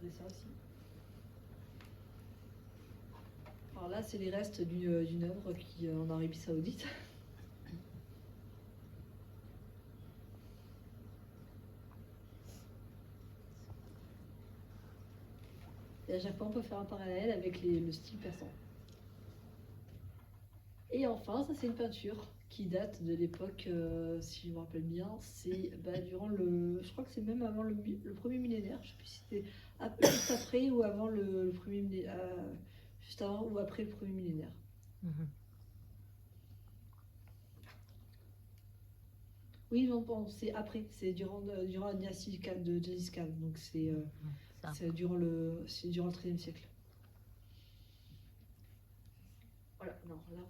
montrer ça aussi. Alors là, c'est les restes d'une œuvre qui en Arabie Saoudite. Et à chaque fois, on peut faire un parallèle avec le style persan. Et enfin, ça c'est une peinture qui date de l'époque, si je me rappelle bien, c'est durant je crois que c'est même avant le premier millénaire. Je ne sais plus si c'était juste après ou avant le premier millénaire, juste avant ou après le premier millénaire. Oui, non, bon, c'est après, c'est durant la dynastie de Gengis Khan, donc c'est durant le XIIIe siècle. Voilà, non, là.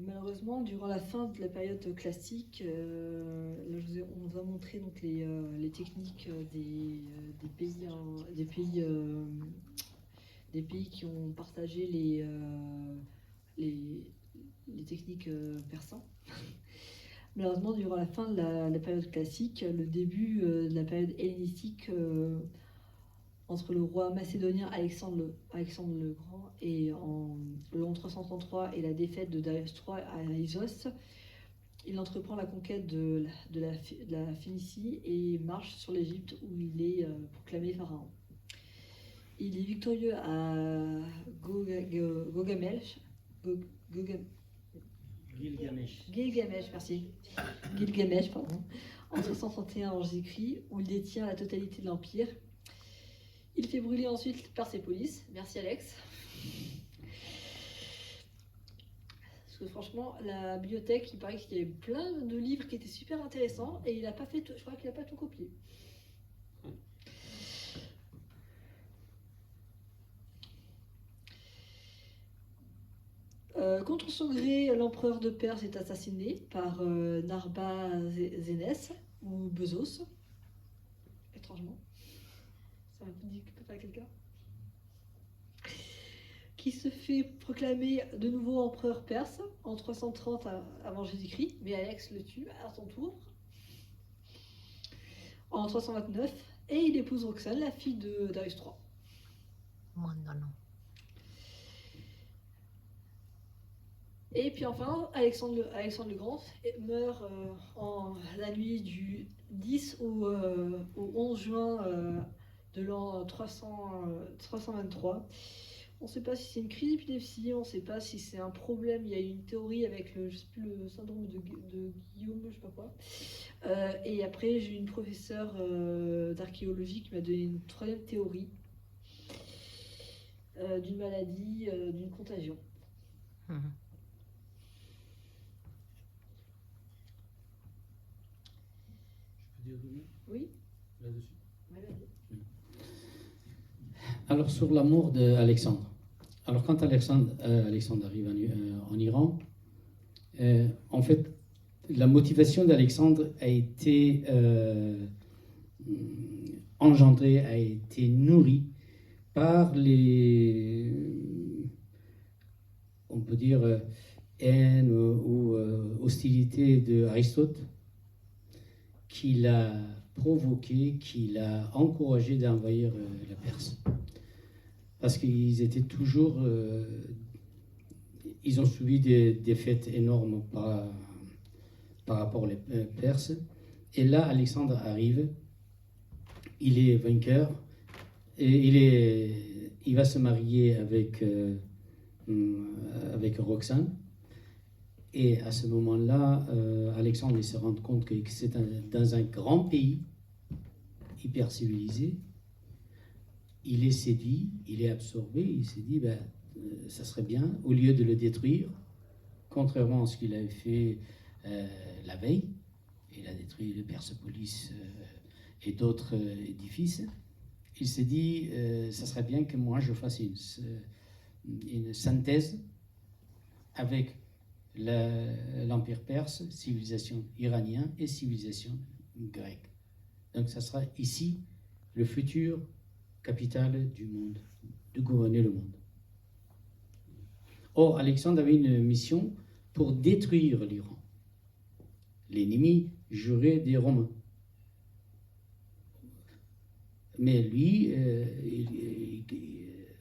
Malheureusement, durant la fin de la période classique, là, on nous a montré donc les techniques des pays qui ont partagé les techniques persans. Malheureusement, durant la fin de la période classique, le début de la période hellénistique, entre le roi macédonien Alexandre le Grand et en l'an 333 et la défaite de Darius III à Issos, il entreprend la conquête de la Phénicie et marche sur l'Égypte où il est proclamé pharaon. Il est victorieux à Gilgamesh, merci. Gilgamesh, pardon. En 331 avant Jésus-Christ, où il détient la totalité de l'Empire. Il fait brûler ensuite Persépolis. Merci Alex. Parce que franchement, la bibliothèque, il paraît qu'il y avait plein de livres qui étaient super intéressants et il n'a pas fait tout, je crois qu'il n'a pas tout copié. Contre son gré, l'empereur de Perse est assassiné par Narbazénès ou Bezos. Étrangement. Ça m'a dit que pas quelqu'un. Qui se fait proclamer de nouveau empereur perse en 330 avant Jésus-Christ, mais Alex le tue à son tour en 329 et il épouse Roxane, la fille de Darius III. Et puis enfin, Alexandre le Grand meurt en la nuit du 10 au 11 juin de l'an 323. On ne sait pas si c'est une crise d'épilepsie, on ne sait pas si c'est un problème. Il y a une théorie avec le syndrome de Guillaume, je ne sais pas quoi. Et après, j'ai eu une professeure d'archéologie qui m'a donné une troisième théorie d'une maladie, d'une contagion. Je peux dire deux mots Oui. Là-dessus. Ouais, vas-y. Alors, sur l'amour d'Alexandre. Alors, quand Alexandre arrive en Iran, en fait, la motivation d'Alexandre a été engendrée, a été nourrie par on peut dire, haine ou hostilité d'Aristote, qui l'a provoqué, qui l'a encouragé d'envahir la Perse. Parce qu'ils étaient toujours... ils ont subi des défaites énormes par rapport aux Perses. Et là, Alexandre arrive, il est vainqueur, et il va se marier avec Roxane. Et à ce moment-là, Alexandre il se rend compte que c'est dans un grand pays, hyper civilisé. Il est séduit, il est absorbé, il s'est dit, ça serait bien, au lieu de le détruire, contrairement à ce qu'il avait fait la veille, il a détruit le Persépolis et d'autres édifices, il s'est dit, ça serait bien que moi je fasse une synthèse avec l'Empire perse, civilisation iranienne et civilisation grecque. Donc ça sera ici le futur capitale du monde, de gouverner le monde. Or, Alexandre avait une mission pour détruire l'Iran, l'ennemi juré des Romains. Mais lui,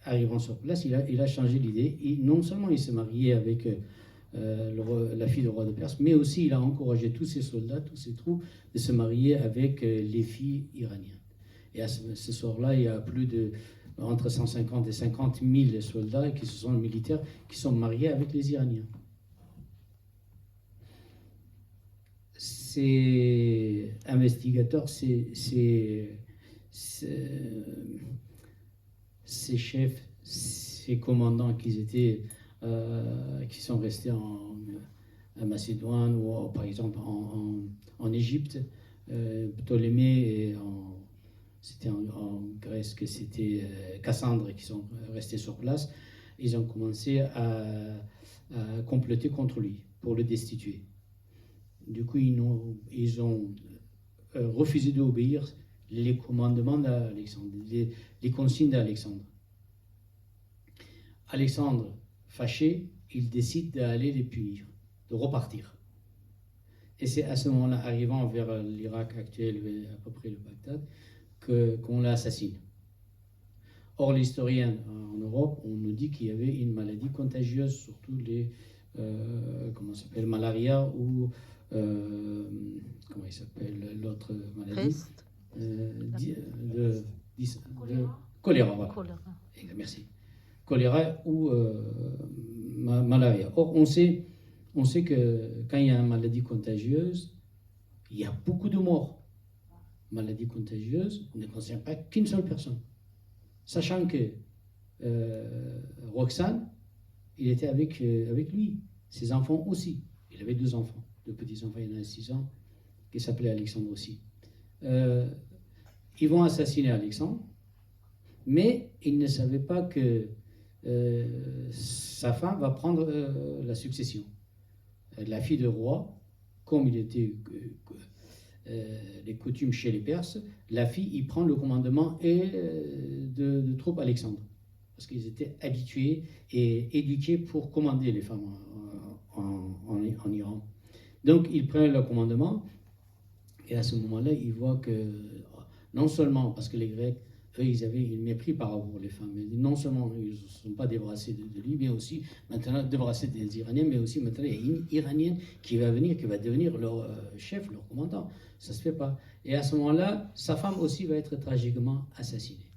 arrivant sur place, il a changé d'idée. Non seulement il s'est marié avec la fille du roi de Perse, mais aussi il a encouragé tous ses soldats, tous ses troupes, de se marier avec les filles iraniennes. Et à ce soir-là, il y a plus de entre 150 et 50 000 soldats qui sont militaires qui sont mariés avec les Iraniens. Ces investigateurs, ces chefs, ces commandants qui sont restés en Macédoine ou par exemple en Égypte, Ptolémée, et c'était en Grèce que c'était Cassandre qui sont restés sur place. Ils ont commencé à comploter contre lui pour le destituer. Du coup, ils ont refusé d'obéir les commandements d'Alexandre, les consignes d'Alexandre. Alexandre, fâché, il décide d'aller les punir, de repartir. Et c'est à ce moment-là, arrivant vers l'Irak actuel, à peu près le Bagdad, qu'on l'assassine. Or, l'historien en Europe, on nous dit qu'il y avait une maladie contagieuse, surtout les malaria ou comment il s'appelle l'autre maladie, choléra. Voilà. Choléra. Merci. Choléra ou malaria. Or, on sait que quand il y a une maladie contagieuse, il y a beaucoup de morts. Maladie contagieuse, on ne concerne pas qu'une seule personne. Sachant que Roxane, il était avec lui, ses enfants aussi. Il avait 2 enfants, 2 petits-enfants, il y en a 6 ans, qui s'appelait Alexandre aussi. Ils vont assassiner Alexandre, mais ils ne savaient pas que sa femme va prendre la succession. La fille de roi, comme il était les coutumes chez les Perses, la fille, il prend le commandement de troupes Alexandre. Parce qu'ils étaient habitués et éduqués pour commander les femmes en Iran. Donc, ils prennent le commandement, et à ce moment-là, ils voient que, non seulement parce que les Grecs, eux, ils avaient un mépris par rapport aux femmes, mais non seulement ils ne sont pas débarrassés de lui, mais aussi maintenant débarrassés des Iraniens, mais aussi maintenant il y a une Iranienne qui va venir, qui va devenir leur chef, leur commandant. Ça ne se fait pas. Et à ce moment-là, sa femme aussi va être tragiquement assassinée.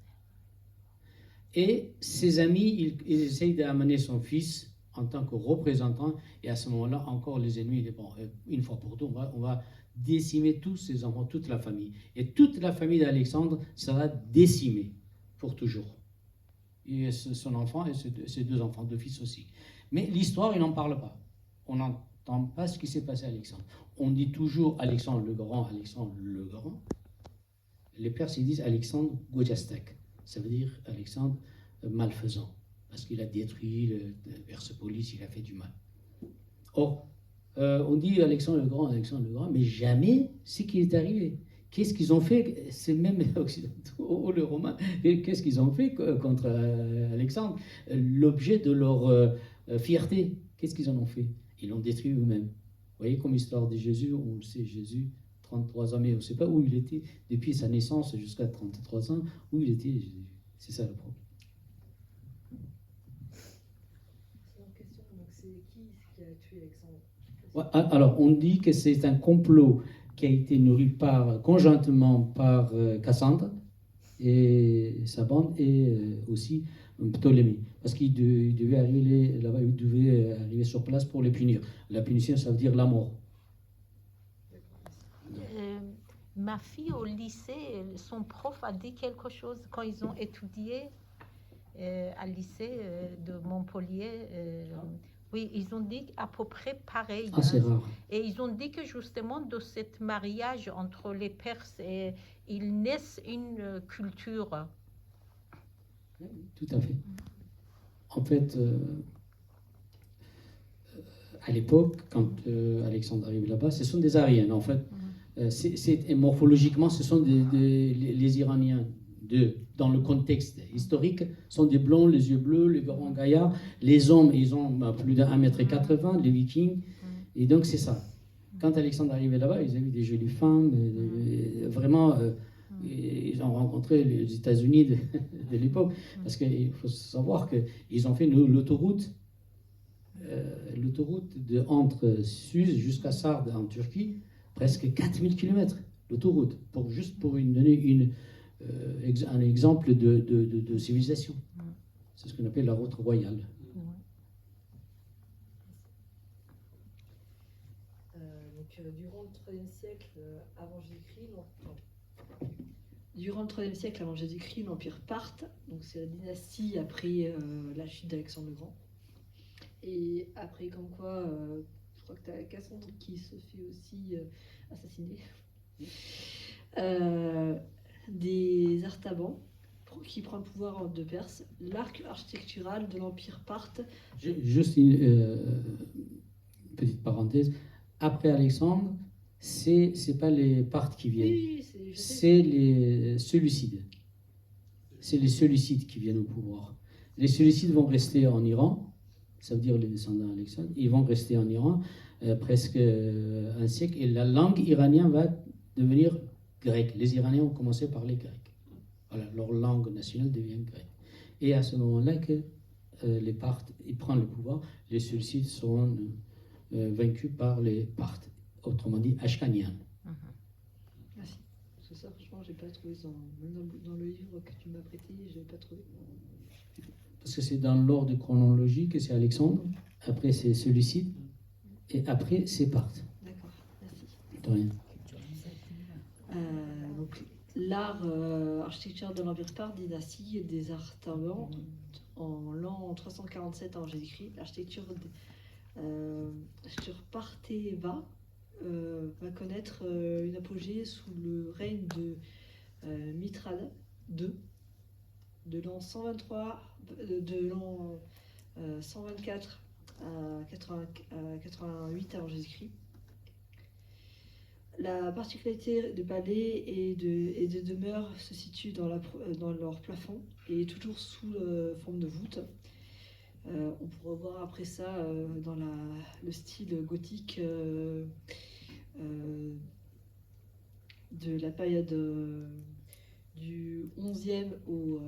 Et ses amis, ils essayent d'amener son fils en tant que représentant, et à ce moment-là, encore les ennemis disent, bon, une fois pour toutes, on va décimer tous ses enfants, toute la famille. Et toute la famille d'Alexandre sera décimée pour toujours. Et son enfant et ses 2 enfants, 2 fils aussi. Mais l'histoire, il n'en parle pas. On n'entend pas ce qui s'est passé à Alexandre. On dit toujours Alexandre le Grand, Alexandre le Grand. Les Perses, ils disent Alexandre Gojastek. Ça veut dire Alexandre malfaisant. Parce qu'il a détruit le Persepolis, il a fait du mal. Or, on dit Alexandre le Grand, mais jamais ce qui est arrivé. Qu'est-ce qu'ils ont fait, c'est même les Occidentaux, les Romains, qu'est-ce qu'ils ont fait contre Alexandre? L'objet de leur fierté, qu'est-ce qu'ils en ont fait? Ils l'ont détruit eux-mêmes. Vous voyez, comme l'histoire de Jésus, on le sait, Jésus, 33 ans, mais on ne sait pas où il était, depuis sa naissance jusqu'à 33 ans, où il était, c'est ça le problème. Qui a tué Alexandre? Ouais, alors, on dit que c'est un complot qui a été nourri conjointement par Cassandre et sa bande, et aussi Ptolémée. Parce qu'il devait arriver là-bas, il devait arriver sur place pour les punir. La punition, ça veut dire la mort. Ma fille au lycée, son prof a dit quelque chose quand ils ont étudié à lycée de Montpellier. Oui, ils ont dit à peu près pareil. C'est rare. Et ils ont dit que justement de ce mariage entre les Perses, ils naissent une culture. Tout à fait. En fait, à l'époque, quand Alexandre arrive là-bas, ce sont des Ariens. En fait, morphologiquement, ce sont les Iraniens dans le contexte historique, sont des blonds, les yeux bleus, les grands gaillards. Les hommes, ils ont plus de 1,80 m, les vikings. Et donc, c'est ça. Quand Alexandre arrivait là-bas, ils avaient des jolies femmes. Vraiment, ils ont rencontré les États-Unis de l'époque. Parce qu'il faut savoir qu'ils ont fait l'autoroute entre Suse jusqu'à Sardes en Turquie, presque 4000 km, l'autoroute, juste pour donner un exemple de civilisation. C'est ce qu'on appelle la route royale. Durant le IIIe siècle avant Jésus-Christ, l'Empire parthe, donc c'est la dynastie après la chute d'Alexandre le Grand. Et après, comme quoi, je crois que tu as Cassandre qui se fait aussi assassiner. Des Artabans qui prend le pouvoir de Perse, l'arc architectural de l'Empire parthe. Juste une petite parenthèse. Après Alexandre, c'est pas les Parthes qui viennent, c'est les Séleucides. C'est les Séleucides qui viennent au pouvoir. Les Séleucides vont rester en Iran, ça veut dire les descendants d'Alexandre, ils vont rester en Iran presque un siècle, et la langue iranienne va devenir grecque. Les Iraniens ont commencé par les Grecs. Voilà, leur langue nationale devient grecque. Et à ce moment-là que les Parthes ils prennent le pouvoir, les Séleucides seront vaincus par les Parthes, autrement dit Ashkanian. Merci. Parce que ça, franchement, j'ai pas trouvé dans le livre que tu m'as prêté, je n'ai pas trouvé. Parce que c'est dans l'ordre chronologique, c'est Alexandre, après c'est Séleucide, et après c'est Parthes. D'accord, merci. De rien. Donc, l'art architectural de l'Empire parthe, dynastie des Artabans, en l'an 347 avant Jésus-Christ, l'architecture parthéva va connaître une apogée sous le règne de Mithrade II, de l'an 124 à 88 avant Jésus-Christ. La particularité des palais et des demeures se situe dans leur plafond et toujours sous forme de voûte. On pourra voir après ça dans le style gothique de la période du 11e au